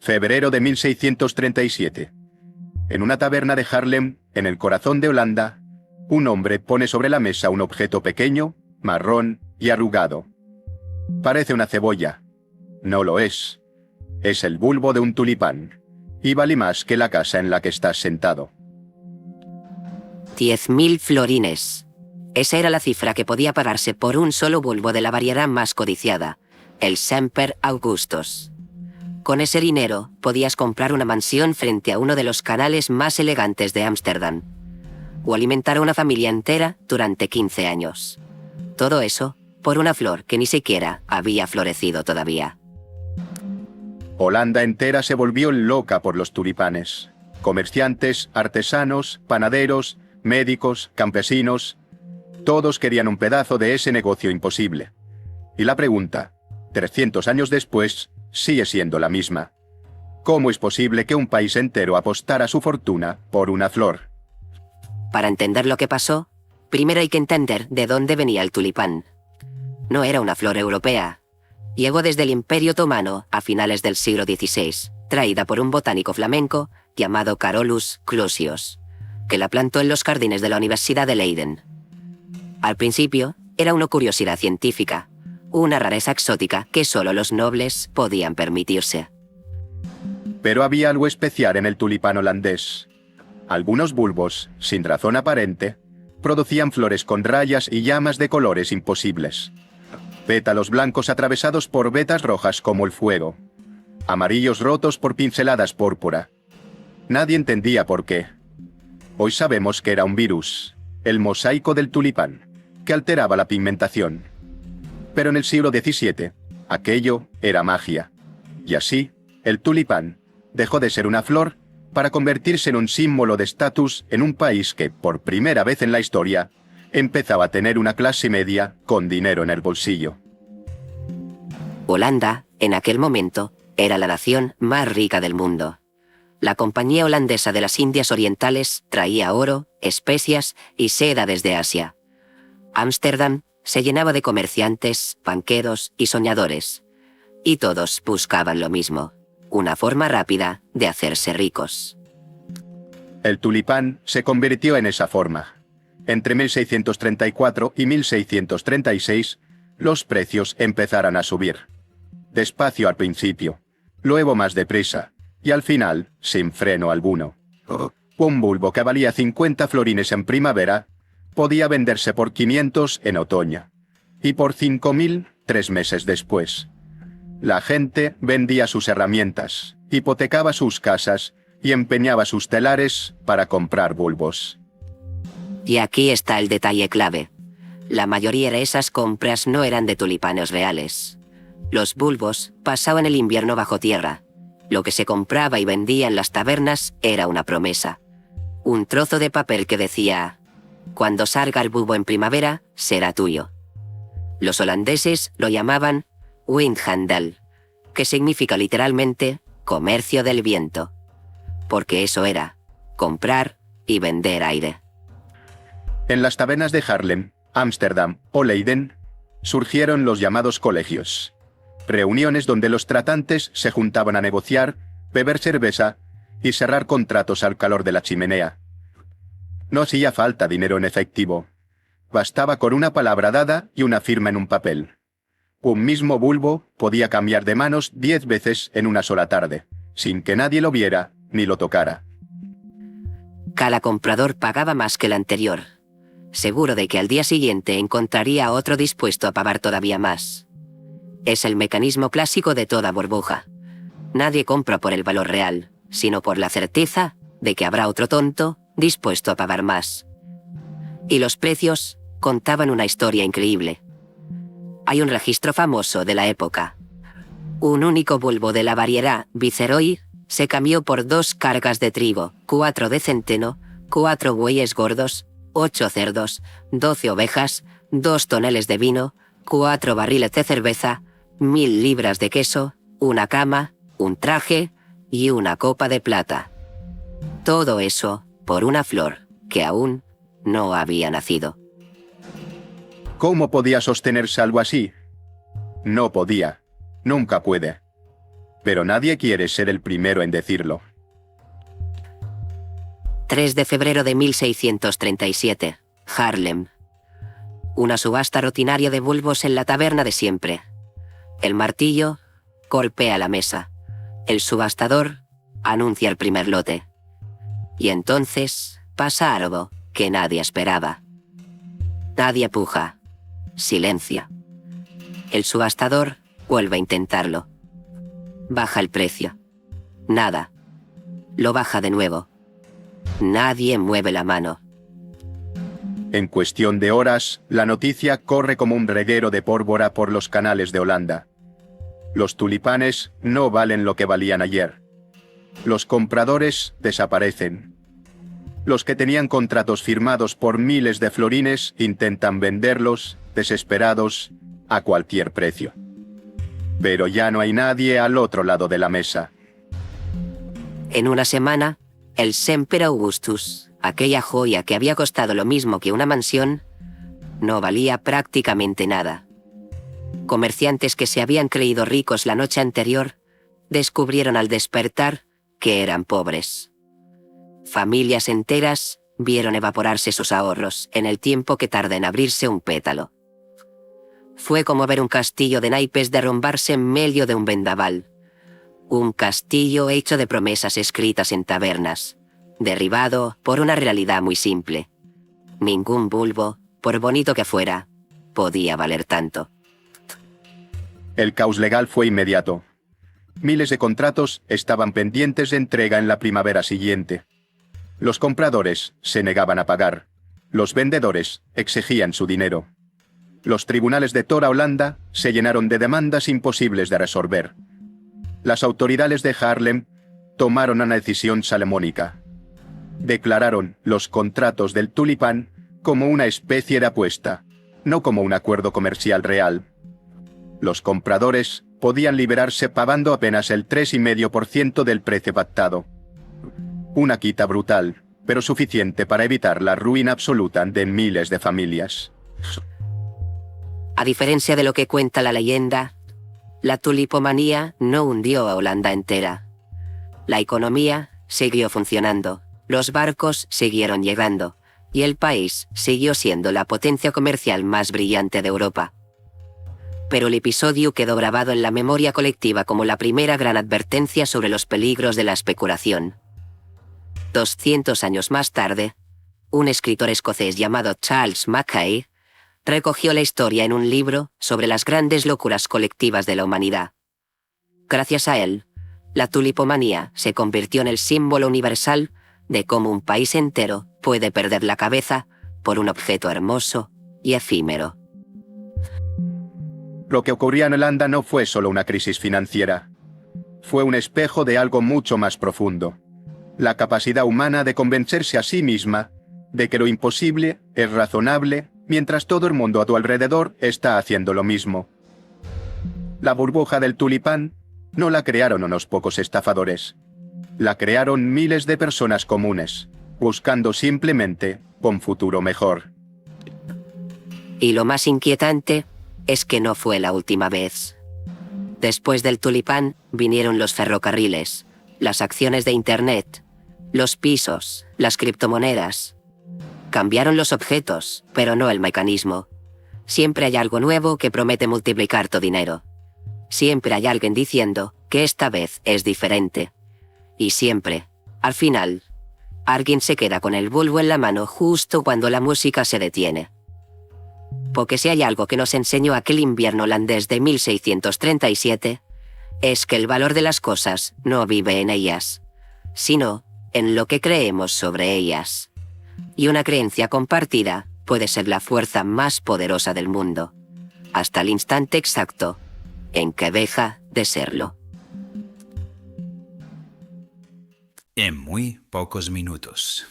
Febrero de 1637. En una taberna de Haarlem, en el corazón de Holanda, un hombre pone sobre la mesa un objeto pequeño, marrón y arrugado. Parece una cebolla. No lo es. Es el bulbo de un tulipán, y vale más que la casa en la que estás sentado. 10.000 florines. Esa era la cifra que podía pagarse por un solo bulbo de la variedad más codiciada, el Semper Augustus. Con ese dinero podías comprar una mansión frente a uno de los canales más elegantes de Ámsterdam, o alimentar a una familia entera durante 15 años. Todo eso por una flor que ni siquiera había florecido todavía. Holanda entera se volvió loca por los tulipanes. Comerciantes, artesanos, panaderos, médicos, campesinos, todos querían un pedazo de ese negocio imposible. Y la pregunta, 300 años después, sigue siendo la misma. ¿Cómo es posible que un país entero apostara su fortuna por una flor? Para entender lo que pasó, primero hay que entender de dónde venía el tulipán. No era una flor europea. Llegó desde el Imperio Otomano a finales del siglo XVI, traída por un botánico flamenco llamado Carolus Clusius, que la plantó en los jardines de la Universidad de Leiden. Al principio, era una curiosidad científica, una rareza exótica que solo los nobles podían permitirse. Pero había algo especial en el tulipán holandés. Algunos bulbos, sin razón aparente, producían flores con rayas y llamas de colores imposibles. Pétalos blancos atravesados por vetas rojas como el fuego. Amarillos rotos por pinceladas púrpura. Nadie entendía por qué. Hoy sabemos que era un virus, el mosaico del tulipán, que alteraba la pigmentación. Pero en el siglo XVII, aquello era magia. Y así, el tulipán dejó de ser una flor para convertirse en un símbolo de estatus en un país que, por primera vez en la historia, empezaba a tener una clase media con dinero en el bolsillo. Holanda, en aquel momento, era la nación más rica del mundo. La Compañía Holandesa de las Indias Orientales traía oro, especias y seda desde Asia. Ámsterdam se llenaba de comerciantes, banqueros y soñadores. Y todos buscaban lo mismo, una forma rápida de hacerse ricos. El tulipán se convirtió en esa forma. Entre 1634 y 1636, los precios empezaron a subir. Despacio al principio, luego más deprisa, y al final, sin freno alguno. Un bulbo que valía 50 florines en primavera, podía venderse por 500 en otoño, y por 5.000 3 meses después. La gente vendía sus herramientas, hipotecaba sus casas y empeñaba sus telares para comprar bulbos. Y aquí está el detalle clave. La mayoría de esas compras no eran de tulipanes reales. Los bulbos pasaban el invierno bajo tierra. Lo que se compraba y vendía en las tabernas era una promesa. Un trozo de papel que decía: cuando salga el bulbo en primavera, será tuyo. Los holandeses lo llamaban windhandel, que significa literalmente comercio del viento. Porque eso era, comprar y vender aire. En las tabernas de Haarlem, Ámsterdam o Leiden, surgieron los llamados colegios. Reuniones donde los tratantes se juntaban a negociar, beber cerveza y cerrar contratos al calor de la chimenea. No hacía falta dinero en efectivo. Bastaba con una palabra dada y una firma en un papel. Un mismo bulbo podía cambiar de manos 10 veces en una sola tarde, sin que nadie lo viera ni lo tocara. Cada comprador pagaba más que el anterior, seguro de que al día siguiente encontraría a otro dispuesto a pagar todavía más. Es el mecanismo clásico de toda burbuja. Nadie compra por el valor real, sino por la certeza de que habrá otro tonto dispuesto a pagar más. Y los precios contaban una historia increíble. Hay un registro famoso de la época. Un único bulbo de la variedad Viceroy se cambió por 2 cargas de trigo, 4 de centeno, 4 bueyes gordos, 8 cerdos, 12 ovejas, 2 toneles de vino, 4 barriles de cerveza, 1.000 libras de queso, una cama, un traje y una copa de plata. Todo eso por una flor que aún no había nacido. ¿Cómo podía sostenerse algo así? No podía. Nunca puede. Pero nadie quiere ser el primero en decirlo. 3 de febrero de 1637. Haarlem. Una subasta rutinaria de bulbos en la taberna de siempre. El martillo golpea la mesa. El subastador anuncia el primer lote. Y entonces pasa algo que nadie esperaba. Nadie puja. Silencio. El subastador vuelve a intentarlo. Baja el precio. Nada. Lo baja de nuevo. Nadie mueve la mano. En cuestión de horas, la noticia corre como un reguero de pólvora por los canales de Holanda. Los tulipanes no valen lo que valían ayer. Los compradores desaparecen. Los que tenían contratos firmados por miles de florines intentan venderlos, desesperados, a cualquier precio. Pero ya no hay nadie al otro lado de la mesa. En una semana, el Semper Augustus, aquella joya que había costado lo mismo que una mansión, no valía prácticamente nada. Comerciantes que se habían creído ricos la noche anterior, descubrieron al despertar que eran pobres. Familias enteras vieron evaporarse sus ahorros en el tiempo que tarda en abrirse un pétalo. Fue como ver un castillo de naipes derrumbarse en medio de un vendaval. Un castillo hecho de promesas escritas en tabernas, derribado por una realidad muy simple. Ningún bulbo, por bonito que fuera, podía valer tanto. El caos legal fue inmediato. Miles de contratos estaban pendientes de entrega en la primavera siguiente. Los compradores se negaban a pagar. Los vendedores exigían su dinero. Los tribunales de toda Holanda se llenaron de demandas imposibles de resolver. Las autoridades de Haarlem tomaron una decisión salomónica. Declararon los contratos del tulipán como una especie de apuesta, no como un acuerdo comercial real. Los compradores podían liberarse pagando apenas el 3,5% del precio pactado. Una quita brutal, pero suficiente para evitar la ruina absoluta de miles de familias. A diferencia de lo que cuenta la leyenda, la tulipomanía no hundió a Holanda entera. La economía siguió funcionando, los barcos siguieron llegando, y el país siguió siendo la potencia comercial más brillante de Europa. Pero el episodio quedó grabado en la memoria colectiva como la primera gran advertencia sobre los peligros de la especulación. 200 años más tarde, un escritor escocés llamado Charles Mackay recogió la historia en un libro sobre las grandes locuras colectivas de la humanidad. Gracias a él, la tulipomanía se convirtió en el símbolo universal de cómo un país entero puede perder la cabeza por un objeto hermoso y efímero. Lo que ocurría en Holanda no fue solo una crisis financiera. Fue un espejo de algo mucho más profundo. La capacidad humana de convencerse a sí misma de que lo imposible es razonable mientras todo el mundo a tu alrededor está haciendo lo mismo. La burbuja del tulipán no la crearon unos pocos estafadores. La crearon miles de personas comunes, buscando simplemente un futuro mejor. Y lo más inquietante es que no fue la última vez. Después del tulipán vinieron los ferrocarriles, las acciones de Internet, los pisos, las criptomonedas. Cambiaron los objetos, pero no el mecanismo. Siempre hay algo nuevo que promete multiplicar tu dinero. Siempre hay alguien diciendo que esta vez es diferente. Y siempre, al final, alguien se queda con el bulbo en la mano justo cuando la música se detiene. Porque si hay algo que nos enseñó aquel invierno holandés de 1637, es que el valor de las cosas no vive en ellas, sino en lo que creemos sobre ellas. Y una creencia compartida puede ser la fuerza más poderosa del mundo, hasta el instante exacto en que deja de serlo. En muy pocos minutos.